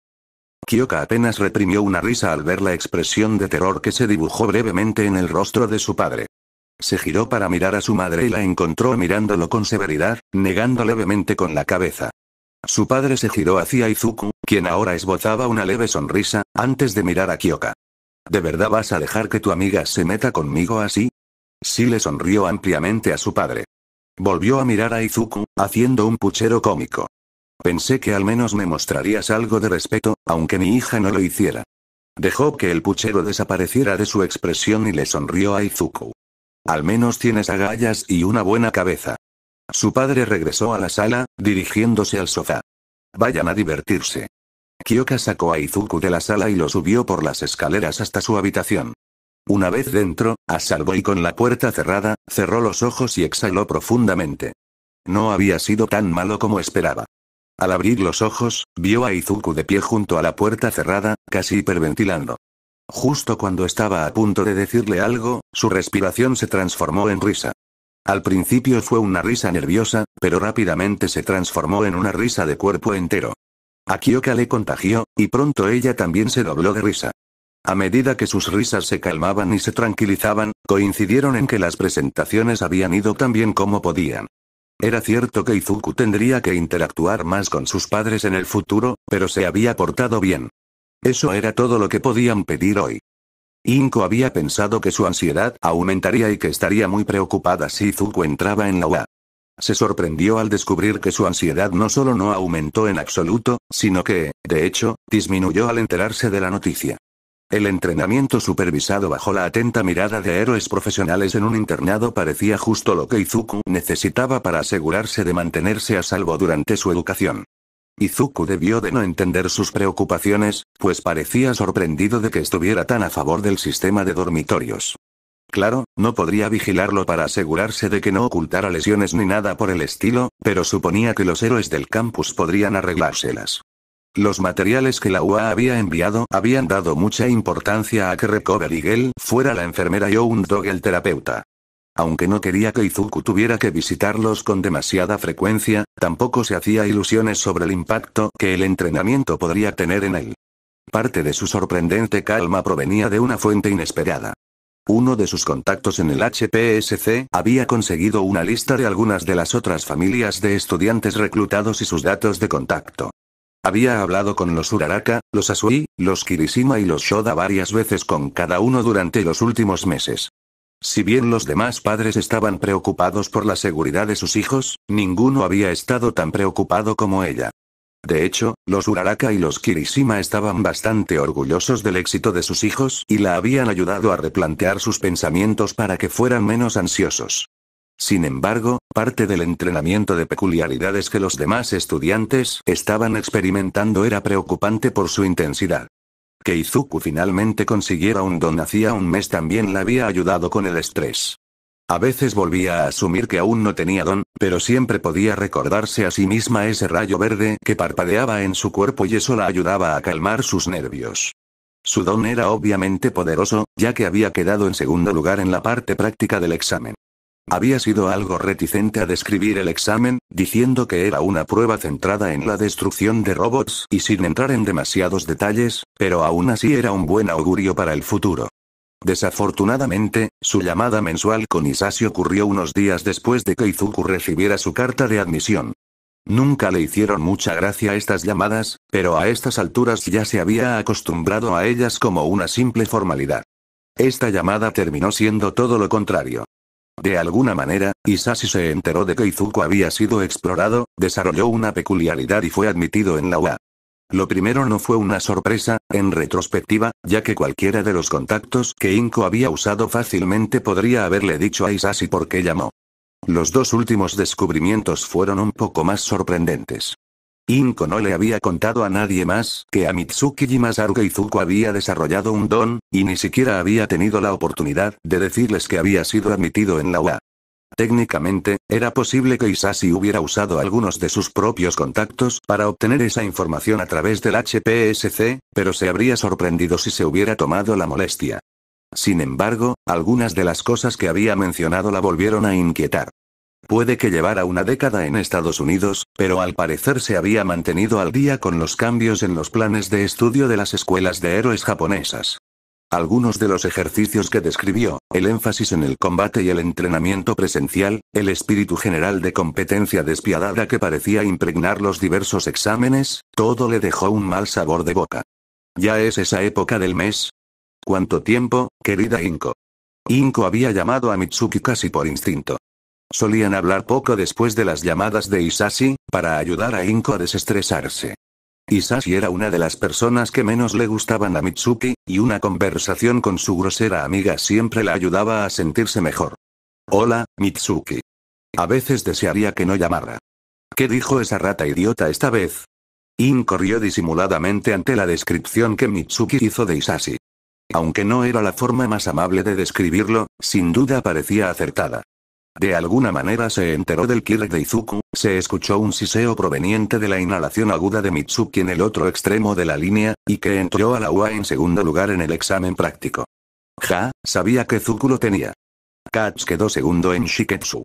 Kyoka apenas reprimió una risa al ver la expresión de terror que se dibujó brevemente en el rostro de su padre. Se giró para mirar a su madre y la encontró mirándolo con severidad, negando levemente con la cabeza. Su padre se giró hacia Izuku, quien ahora esbozaba una leve sonrisa, antes de mirar a Kyoka. ¿De verdad vas a dejar que tu amiga se meta conmigo así? Sí, le sonrió ampliamente a su padre. Volvió a mirar a Izuku, haciendo un puchero cómico. Pensé que al menos me mostrarías algo de respeto, aunque mi hija no lo hiciera. Dejó que el puchero desapareciera de su expresión y le sonrió a Izuku. Al menos tienes agallas y una buena cabeza. Su padre regresó a la sala, dirigiéndose al sofá. Vayan a divertirse. Kyoka sacó a Izuku de la sala y lo subió por las escaleras hasta su habitación. Una vez dentro, a salvo y con la puerta cerrada, cerró los ojos y exhaló profundamente. No había sido tan malo como esperaba. Al abrir los ojos, vio a Izuku de pie junto a la puerta cerrada, casi hiperventilando. Justo cuando estaba a punto de decirle algo, su respiración se transformó en risa. Al principio fue una risa nerviosa, pero rápidamente se transformó en una risa de cuerpo entero. A Kyoka le contagió, y pronto ella también se dobló de risa. A medida que sus risas se calmaban y se tranquilizaban, coincidieron en que las presentaciones habían ido tan bien como podían. Era cierto que Izuku tendría que interactuar más con sus padres en el futuro, pero se había portado bien. Eso era todo lo que podían pedir hoy. Inko había pensado que su ansiedad aumentaría y que estaría muy preocupada si Izuku entraba en la UA. Se sorprendió al descubrir que su ansiedad no solo no aumentó en absoluto, sino que, de hecho, disminuyó al enterarse de la noticia. El entrenamiento supervisado bajo la atenta mirada de héroes profesionales en un internado parecía justo lo que Izuku necesitaba para asegurarse de mantenerse a salvo durante su educación. Izuku debió de no entender sus preocupaciones, pues parecía sorprendido de que estuviera tan a favor del sistema de dormitorios. Claro, no podría vigilarlo para asegurarse de que no ocultara lesiones ni nada por el estilo, pero suponía que los héroes del campus podrían arreglárselas. Los materiales que la UA había enviado habían dado mucha importancia a que Recovery Girl fuera la enfermera y Oundog el terapeuta. Aunque no quería que Izuku tuviera que visitarlos con demasiada frecuencia, tampoco se hacía ilusiones sobre el impacto que el entrenamiento podría tener en él. Parte de su sorprendente calma provenía de una fuente inesperada. Uno de sus contactos en el HPSC había conseguido una lista de algunas de las otras familias de estudiantes reclutados y sus datos de contacto. Había hablado con los Uraraka, los Asui, los Kirishima y los Shoda varias veces con cada uno durante los últimos meses. Si bien los demás padres estaban preocupados por la seguridad de sus hijos, ninguno había estado tan preocupado como ella. De hecho, los Uraraka y los Kirishima estaban bastante orgullosos del éxito de sus hijos y la habían ayudado a replantear sus pensamientos para que fueran menos ansiosos. Sin embargo, parte del entrenamiento de peculiaridades que los demás estudiantes estaban experimentando era preocupante por su intensidad. Que Izuku finalmente consiguiera un don hacía un mes también la había ayudado con el estrés. A veces volvía a asumir que aún no tenía don, pero siempre podía recordarse a sí misma ese rayo verde que parpadeaba en su cuerpo y eso la ayudaba a calmar sus nervios. Su don era obviamente poderoso, ya que había quedado en segundo lugar en la parte práctica del examen. Había sido algo reticente a describir el examen, diciendo que era una prueba centrada en la destrucción de robots y sin entrar en demasiados detalles, pero aún así era un buen augurio para el futuro. Desafortunadamente, su llamada mensual con Isashi ocurrió unos días después de que Izuku recibiera su carta de admisión. Nunca le hicieron mucha gracia estas llamadas, pero a estas alturas ya se había acostumbrado a ellas como una simple formalidad. Esta llamada terminó siendo todo lo contrario. De alguna manera, Isashi se enteró de que Izuku había sido explorado, desarrolló una peculiaridad y fue admitido en la UA. Lo primero no fue una sorpresa, en retrospectiva, ya que cualquiera de los contactos que Inko había usado fácilmente podría haberle dicho a Isashi por qué llamó. Los dos últimos descubrimientos fueron un poco más sorprendentes. Inko no le había contado a nadie más que a Mitsuki y Masaru que Izuku había desarrollado un don, y ni siquiera había tenido la oportunidad de decirles que había sido admitido en la UA. Técnicamente, era posible que Isashi hubiera usado algunos de sus propios contactos para obtener esa información a través del HPSC, pero se habría sorprendido si se hubiera tomado la molestia. Sin embargo, algunas de las cosas que había mencionado la volvieron a inquietar. Puede que llevara una década en Estados Unidos, pero al parecer se había mantenido al día con los cambios en los planes de estudio de las escuelas de héroes japonesas. Algunos de los ejercicios que describió, el énfasis en el combate y el entrenamiento presencial, el espíritu general de competencia despiadada que parecía impregnar los diversos exámenes, todo le dejó un mal sabor de boca. ¿Ya es esa época del mes? ¿Cuánto tiempo, querida Inko? Inko había llamado a Mitsuki casi por instinto. Solían hablar poco después de las llamadas de Hisashi, para ayudar a Inko a desestresarse. Hisashi era una de las personas que menos le gustaban a Mitsuki, y una conversación con su grosera amiga siempre la ayudaba a sentirse mejor. Hola, Mitsuki. A veces desearía que no llamara. ¿Qué dijo esa rata idiota esta vez? Inko rió disimuladamente ante la descripción que Mitsuki hizo de Hisashi. Aunque no era la forma más amable de describirlo, sin duda parecía acertada. De alguna manera se enteró del kirk de Izuku, se escuchó un siseo proveniente de la inhalación aguda de Mitsuki en el otro extremo de la línea, y que entró a la UA en segundo lugar en el examen práctico. Sabía que Izuku lo tenía. Katz quedó segundo en Shiketsu.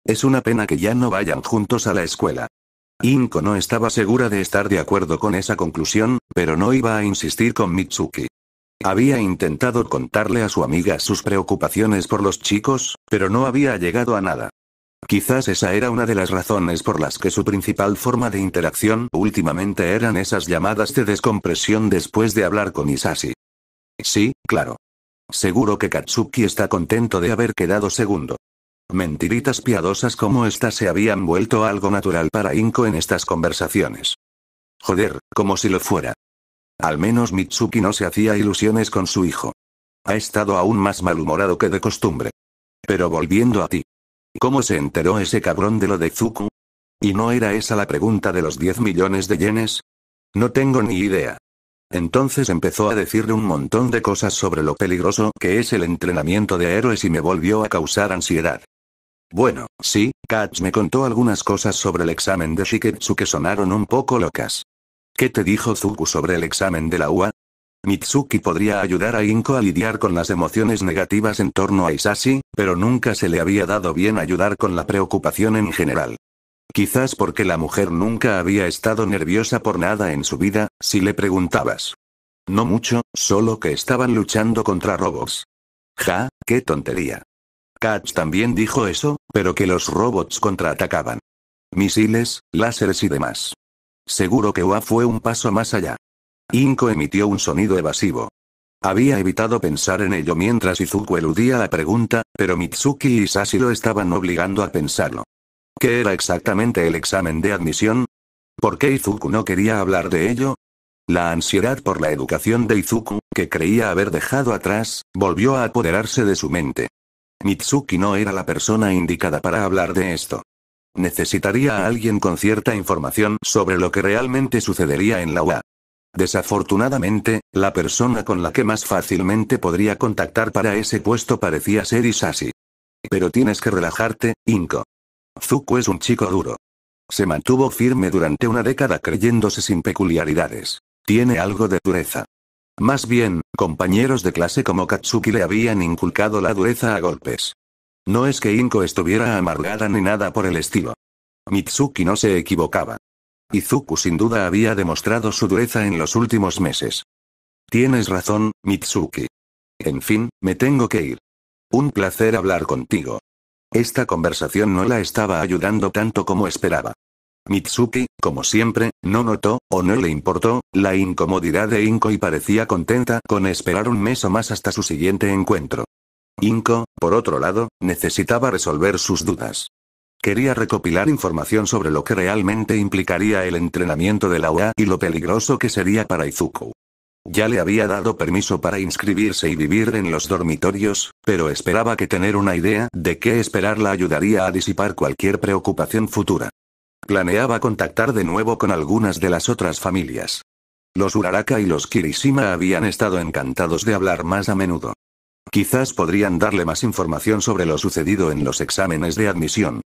Es una pena que ya no vayan juntos a la escuela. Inko no estaba segura de estar de acuerdo con esa conclusión, pero no iba a insistir con Mitsuki. Había intentado contarle a su amiga sus preocupaciones por los chicos, pero no había llegado a nada. Quizás esa era una de las razones por las que su principal forma de interacción últimamente eran esas llamadas de descompresión después de hablar con Hisashi. Sí, claro. Seguro que Katsuki está contento de haber quedado segundo. Mentiritas piadosas como estas se habían vuelto algo natural para Inko en estas conversaciones. Joder, como si lo fuera. Al menos Mitsuki no se hacía ilusiones con su hijo. Ha estado aún más malhumorado que de costumbre. Pero volviendo a ti. ¿Cómo se enteró ese cabrón de lo de Izuku? ¿Y no era esa la pregunta de los 10 millones de yenes? No tengo ni idea. Entonces empezó a decirle un montón de cosas sobre lo peligroso que es el entrenamiento de héroes y me volvió a causar ansiedad. Bueno, sí, Katz me contó algunas cosas sobre el examen de Shiketsu que sonaron un poco locas. ¿Qué te dijo Izuku sobre el examen de la UA? Mitsuki podría ayudar a Inko a lidiar con las emociones negativas en torno a Hisashi, pero nunca se le había dado bien ayudar con la preocupación en general. Quizás porque la mujer nunca había estado nerviosa por nada en su vida, si le preguntabas. No mucho, solo que estaban luchando contra robots. ¡Qué tontería! Katz también dijo eso, pero que los robots contraatacaban. Misiles, láseres y demás. Seguro que UA fue un paso más allá. Inko emitió un sonido evasivo. Había evitado pensar en ello mientras Izuku eludía la pregunta, pero Mitsuki y Hisashi lo estaban obligando a pensarlo. ¿Qué era exactamente el examen de admisión? ¿Por qué Izuku no quería hablar de ello? La ansiedad por la educación de Izuku, que creía haber dejado atrás, volvió a apoderarse de su mente. Mitsuki no era la persona indicada para hablar de esto. Necesitaría a alguien con cierta información sobre lo que realmente sucedería en la UA. Desafortunadamente, la persona con la que más fácilmente podría contactar para ese puesto parecía ser Hisashi. Pero tienes que relajarte, Inko. Izuku es un chico duro. Se mantuvo firme durante una década creyéndose sin peculiaridades. Tiene algo de dureza. Más bien, compañeros de clase como Katsuki le habían inculcado la dureza a golpes. No es que Inko estuviera amargada ni nada por el estilo. Mitsuki no se equivocaba. Izuku sin duda había demostrado su dureza en los últimos meses. Tienes razón, Mitsuki. En fin, me tengo que ir. Un placer hablar contigo. Esta conversación no la estaba ayudando tanto como esperaba. Mitsuki, como siempre, no notó, o no le importó, la incomodidad de Inko y parecía contenta con esperar un mes o más hasta su siguiente encuentro. Inko, por otro lado, necesitaba resolver sus dudas. Quería recopilar información sobre lo que realmente implicaría el entrenamiento de la UA y lo peligroso que sería para Izuku. Ya le había dado permiso para inscribirse y vivir en los dormitorios, pero esperaba que tener una idea de qué esperar la ayudaría a disipar cualquier preocupación futura. Planeaba contactar de nuevo con algunas de las otras familias. Los Uraraka y los Kirishima habían estado encantados de hablar más a menudo. Quizás podrían darle más información sobre lo sucedido en los exámenes de admisión.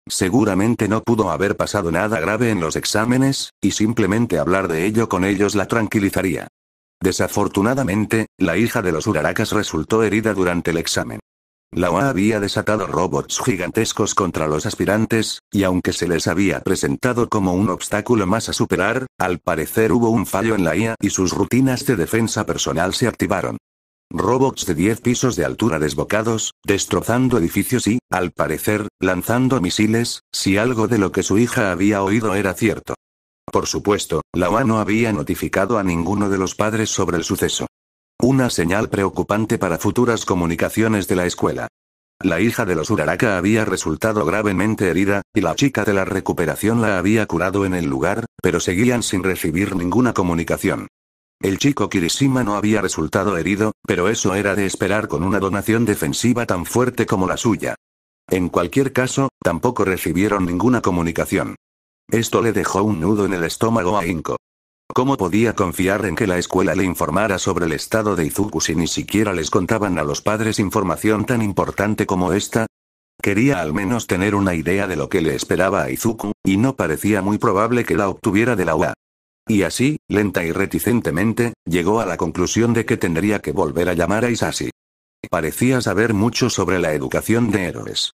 Seguramente no pudo haber pasado nada grave en los exámenes, y simplemente hablar de ello con ellos la tranquilizaría. Desafortunadamente, la hija de los Urarakas resultó herida durante el examen. La OA había desatado robots gigantescos contra los aspirantes, y aunque se les había presentado como un obstáculo más a superar, al parecer hubo un fallo en la IA y sus rutinas de defensa personal se activaron. Robots de 10 pisos de altura desbocados, destrozando edificios y, al parecer, lanzando misiles, si algo de lo que su hija había oído era cierto. Por supuesto, la UA no había notificado a ninguno de los padres sobre el suceso. Una señal preocupante para futuras comunicaciones de la escuela. La hija de los Uraraka había resultado gravemente herida, y la chica de la recuperación la había curado en el lugar, pero seguían sin recibir ninguna comunicación. El chico Kirishima no había resultado herido, pero eso era de esperar con una donación defensiva tan fuerte como la suya. En cualquier caso, tampoco recibieron ninguna comunicación. Esto le dejó un nudo en el estómago a Inko. ¿Cómo podía confiar en que la escuela le informara sobre el estado de Izuku si ni siquiera les contaban a los padres información tan importante como esta? Quería al menos tener una idea de lo que le esperaba a Izuku, y no parecía muy probable que la obtuviera de la UA. Y así, lenta y reticentemente, llegó a la conclusión de que tendría que volver a llamar a Isashi. Parecía saber mucho sobre la educación de héroes.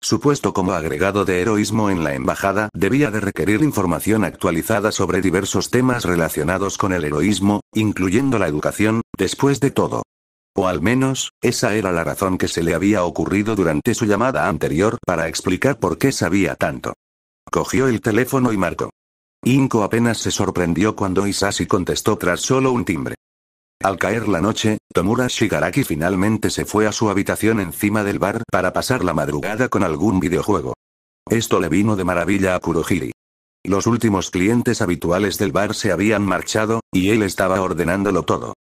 Su puesto como agregado de heroísmo en la embajada debía de requerir información actualizada sobre diversos temas relacionados con el heroísmo, incluyendo la educación, después de todo. O al menos, esa era la razón que se le había ocurrido durante su llamada anterior para explicar por qué sabía tanto. Cogió el teléfono y marcó. Inko apenas se sorprendió cuando Isashi contestó tras solo un timbre. Al caer la noche, Tomura Shigaraki finalmente se fue a su habitación encima del bar para pasar la madrugada con algún videojuego. Esto le vino de maravilla a Kurohiri. Los últimos clientes habituales del bar se habían marchado, y él estaba ordenándolo todo.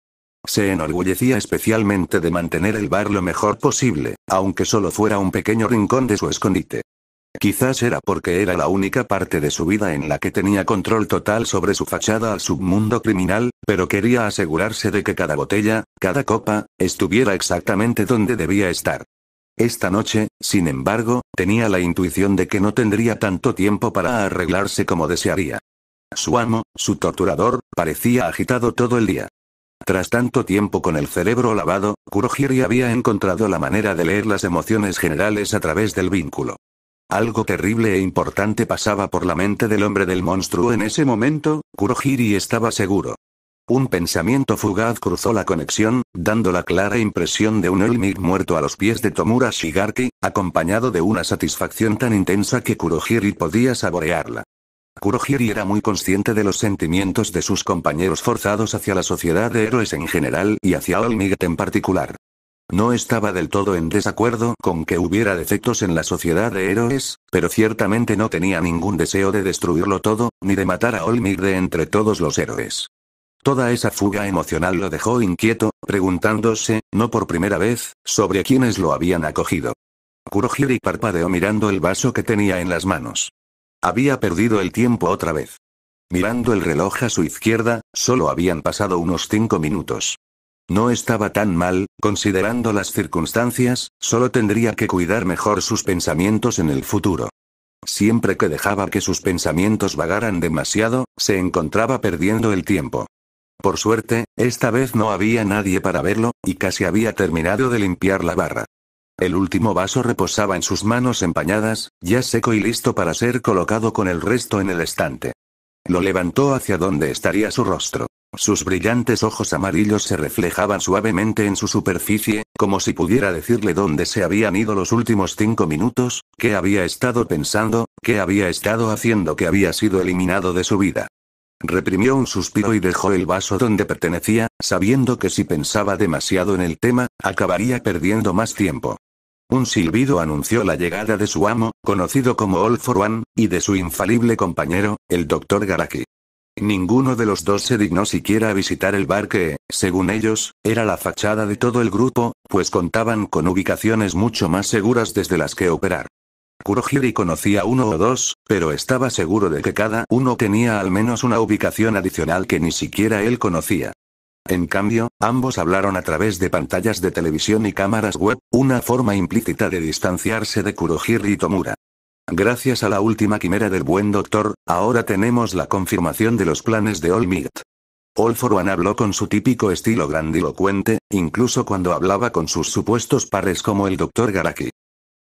Se enorgullecía especialmente de mantener el bar lo mejor posible, aunque solo fuera un pequeño rincón de su escondite. Quizás era porque era la única parte de su vida en la que tenía control total sobre su fachada al submundo criminal, pero quería asegurarse de que cada botella, cada copa, estuviera exactamente donde debía estar. Esta noche, sin embargo, tenía la intuición de que no tendría tanto tiempo para arreglarse como desearía. Su amo, su torturador, parecía agitado todo el día. Tras tanto tiempo con el cerebro lavado, Kurohiri había encontrado la manera de leer las emociones generales a través del vínculo. Algo terrible e importante pasaba por la mente del hombre del monstruo en ese momento, Kurohiri estaba seguro. Un pensamiento fugaz cruzó la conexión, dando la clara impresión de un Olmig muerto a los pies de Tomura Shigaraki, acompañado de una satisfacción tan intensa que Kurohiri podía saborearla. Kurohiri era muy consciente de los sentimientos de sus compañeros forzados hacia la sociedad de héroes en general y hacia Olmig en particular. No estaba del todo en desacuerdo con que hubiera defectos en la sociedad de héroes, pero ciertamente no tenía ningún deseo de destruirlo todo, ni de matar a Olmig de entre todos los héroes. Toda esa fuga emocional lo dejó inquieto, preguntándose, no por primera vez, sobre quiénes lo habían acogido. Kurohiri parpadeó mirando el vaso que tenía en las manos. Había perdido el tiempo otra vez. Mirando el reloj a su izquierda, solo habían pasado unos 5 minutos. No estaba tan mal, considerando las circunstancias, solo tendría que cuidar mejor sus pensamientos en el futuro. Siempre que dejaba que sus pensamientos vagaran demasiado, se encontraba perdiendo el tiempo. Por suerte, esta vez no había nadie para verlo, y casi había terminado de limpiar la barra. El último vaso reposaba en sus manos empañadas, ya seco y listo para ser colocado con el resto en el estante. Lo levantó hacia donde estaría su rostro. Sus brillantes ojos amarillos se reflejaban suavemente en su superficie, como si pudiera decirle dónde se habían ido los últimos 5 minutos, qué había estado pensando, qué había estado haciendo que había sido eliminado de su vida. Reprimió un suspiro y dejó el vaso donde pertenecía, sabiendo que si pensaba demasiado en el tema, acabaría perdiendo más tiempo. Un silbido anunció la llegada de su amo, conocido como All for One, y de su infalible compañero, el Dr. Garaki. Ninguno de los dos se dignó siquiera a visitar el bar que, según ellos, era la fachada de todo el grupo, pues contaban con ubicaciones mucho más seguras desde las que operar. Kurohiri conocía uno o dos, pero estaba seguro de que cada uno tenía al menos una ubicación adicional que ni siquiera él conocía. En cambio, ambos hablaron a través de pantallas de televisión y cámaras web, una forma implícita de distanciarse de Kurohiri y Tomura. Gracias a la última quimera del buen doctor, ahora tenemos la confirmación de los planes de All Might. All for One habló con su típico estilo grandilocuente, incluso cuando hablaba con sus supuestos pares como el Dr. Garaki.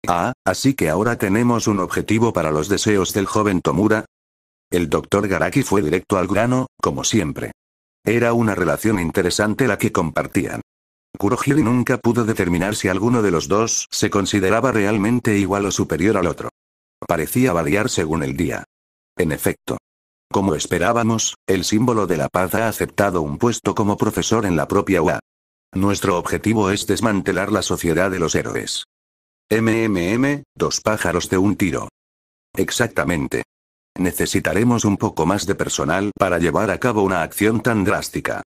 Ah, así que ahora tenemos un objetivo para los deseos del joven Tomura. El Dr. Garaki fue directo al grano, como siempre. Era una relación interesante la que compartían. Kurohiri nunca pudo determinar si alguno de los dos se consideraba realmente igual o superior al otro. Parecía variar según el día. En efecto. Como esperábamos, el símbolo de la paz ha aceptado un puesto como profesor en la propia UA. Nuestro objetivo es desmantelar la sociedad de los héroes. Dos pájaros de un tiro. Exactamente. Necesitaremos un poco más de personal para llevar a cabo una acción tan drástica.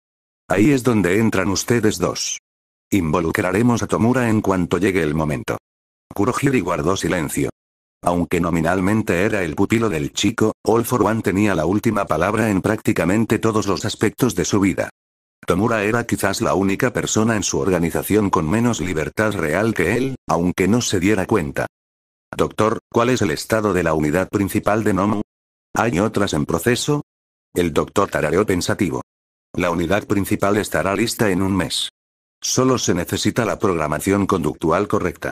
Ahí es donde entran ustedes dos. Involucraremos a Tomura en cuanto llegue el momento. Kurohiri guardó silencio. Aunque nominalmente era el pupilo del chico, All for One tenía la última palabra en prácticamente todos los aspectos de su vida. Tomura era quizás la única persona en su organización con menos libertad real que él, aunque no se diera cuenta. Doctor, ¿cuál es el estado de la unidad principal de Nomu? ¿Hay otras en proceso? El doctor tarareó pensativo. La unidad principal estará lista en un mes. Solo se necesita la programación conductual correcta.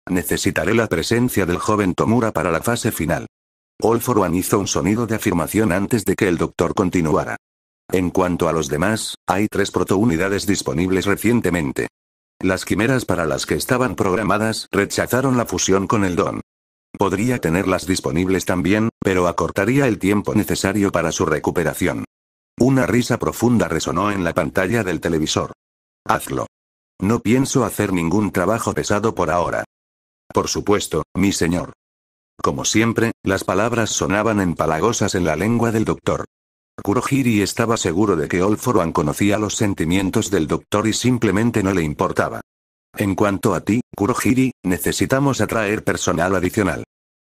Necesitaré la presencia del joven Tomura para la fase final. All for One hizo un sonido de afirmación antes de que el doctor continuara. En cuanto a los demás, hay 3 protounidades disponibles recientemente. Las quimeras para las que estaban programadas rechazaron la fusión con el Don. Podría tenerlas disponibles también, pero acortaría el tiempo necesario para su recuperación. Una risa profunda resonó en la pantalla del televisor. Hazlo. No pienso hacer ningún trabajo pesado por ahora. Por supuesto, mi señor. Como siempre, las palabras sonaban empalagosas en la lengua del doctor. Kurohiri estaba seguro de que All for One conocía los sentimientos del doctor y simplemente no le importaba. En cuanto a ti, Kurohiri, necesitamos atraer personal adicional.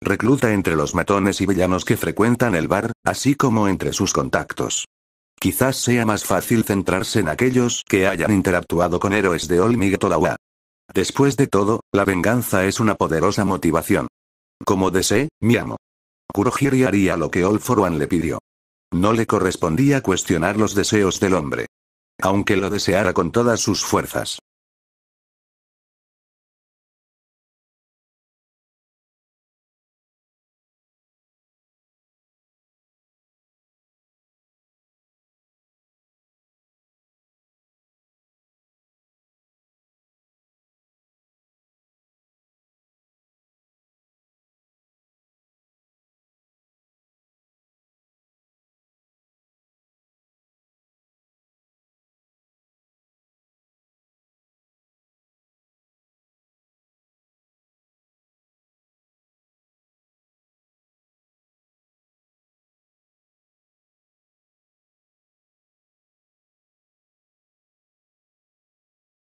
Recluta entre los matones y villanos que frecuentan el bar, así como entre sus contactos. Quizás sea más fácil centrarse en aquellos que hayan interactuado con héroes de All Might Tower. Después de todo, la venganza es una poderosa motivación. Como desee, mi amo. Kurohiri haría lo que All for One le pidió. No le correspondía cuestionar los deseos del hombre. Aunque lo deseara con todas sus fuerzas.